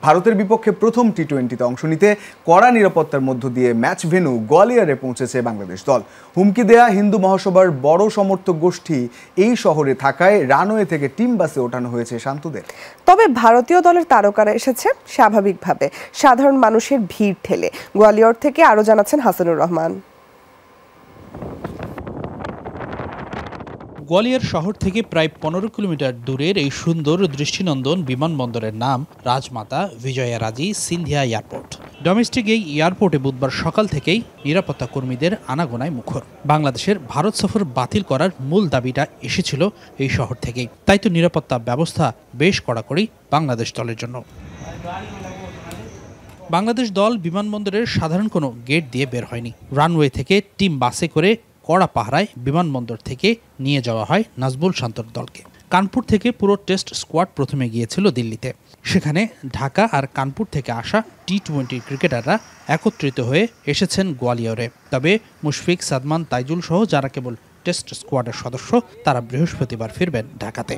ভারতের বিপক্ষে প্রথম টি-20তে অংশ নিতে কড়া নিরাপত্তার মধ্য দিয়ে ম্যাচ ভেন্যু গোয়ালিয়রে পৌঁছেছে বাংলাদেশ দল। হুমকি দেয়া হিন্দু মহাসভার বড় সমর্থক গোষ্ঠী এই শহরে থাকায় রানওয়ে থেকে টিম বাসে ওঠানো হয়েছে শান্তদের। তবে ভারতীয় দলের তারকারা এসেছে স্বাভাবিকভাবে, সাধারণ মানুষের ভিড় ঠেলে। গোয়ালিয়র থেকে আরো জানাচ্ছেন হাসানুর রহমান। গোয়ালিয়র শহর থেকে প্রায় 15 কিলোমিটার দূরের এই সুন্দর দৃষ্টিনন্দন বিমানবন্দরের নাম রাজমাতা বিজয়ারাজী সিন্ধিয়া এয়ারপোর্ট। ডোমেস্টিক এই এয়ারপোর্টে বুধবার সকাল থেকেই নিরাপত্তা কর্মীদের আনাগোনায় মুখর। বাংলাদেশের ভারত সফর বাতিল করার মূল দাবিটা এসেছিল এই শহর থেকেই, তাই তো নিরাপত্তা ব্যবস্থা বেশ কড়াকড়ি বাংলাদেশ দলের জন্য। বাংলাদেশ দল বিমানবন্দরের সাধারণ কোনো গেট দিয়ে বের হয়নি। রানওয়ে থেকে টিম বাসে করে কড়া পাহারায় বিমানবন্দর থেকে নিয়ে যাওয়া হয় নাজবুল শান্তর দলকে। কানপুর থেকে পুরো টেস্ট স্কোয়াড প্রথমে গিয়েছিল দিল্লিতে। সেখানে ঢাকা আর কানপুর থেকে আসা টি-20 ক্রিকেটাররা একত্রিত হয়ে এসেছেন গোয়ালিয়রে। তবে মুশফিক, সাদমান, তাইজুল সহ যারা কেবল টেস্ট স্কোয়াডের সদস্য, তারা বৃহস্পতিবার ফিরবেন ঢাকাতে।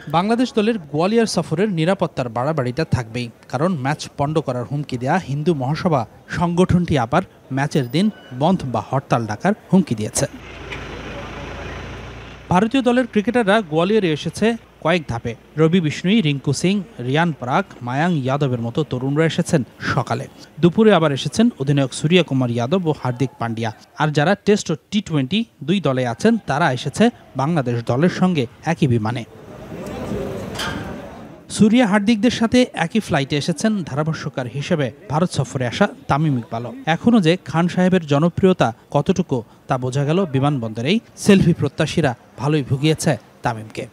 বাংলাদেশ দলের গোয়ালিয়র সফরের নিরাপত্তার বাড়াবাড়িটা থাকবেই, কারণ ম্যাচ পণ্ড করার হুমকি দেয়া হিন্দু মহাসভা সংগঠনটি আবার ম্যাচের দিন বন্ধ বা হরতাল ডাকার হুমকি দিয়েছে। ভারতীয় দলের ক্রিকেটাররা গোয়ালিয়রে এসেছে কয়েক ধাপে। রবি বিষ্ণুই, রিঙ্কু সিং, রিয়ান পরাগ, মায়াঙ্ক যাদবের মতো তরুণরা এসেছেন সকালে। দুপুরে আবার এসেছেন অধিনায়ক সূর্যকুমার যাদব ও হার্দিক পান্ডিয়া। আর যারা টেস্ট ও টি-20 দুই দলে আছেন, তারা এসেছে বাংলাদেশ দলের সঙ্গে একই বিমানে। সূর্যা, হার্দিকদের সাথে একই ফ্লাইটে এসেছেন ধারাভাষ্যকার হিসেবে ভারত সফরে আসা তামিম ইকবালও। এখনও যে খান সাহেবের জনপ্রিয়তা কতটুকু তা বোঝা গেল বিমানবন্দরেই। সেলফি প্রত্যাশীরা ভালোই ভুগিয়েছে তামিমকে।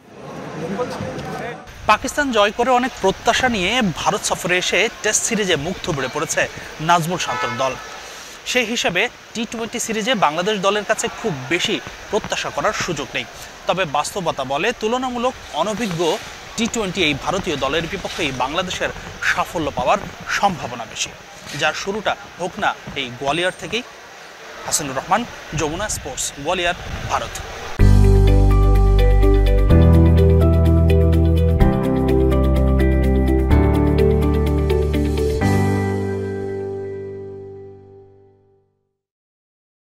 পাকিস্তান জয় করে অনেক প্রত্যাশা নিয়ে ভারত সফরে এসে টেস্ট সিরিজে মুখ থুবড়ে পড়েছে নাজমুল শান্তর দল। সেই হিসেবে টি-20 সিরিজে বাংলাদেশ দলের কাছে খুব বেশি প্রত্যাশা করার সুযোগ নেই। তবে বাস্তবতা বলে তুলনামূলক অনভিজ্ঞ টি-20 এই ভারতীয় দলের বিপক্ষেই বাংলাদেশের সাফল্য পাওয়ার সম্ভাবনা বেশি, যার শুরুটা হোক না এই গোয়ালিয়র থেকেই। হাসানুর রহমান, যমুনা স্পোর্টস, গোয়ালিয়র, ভারত।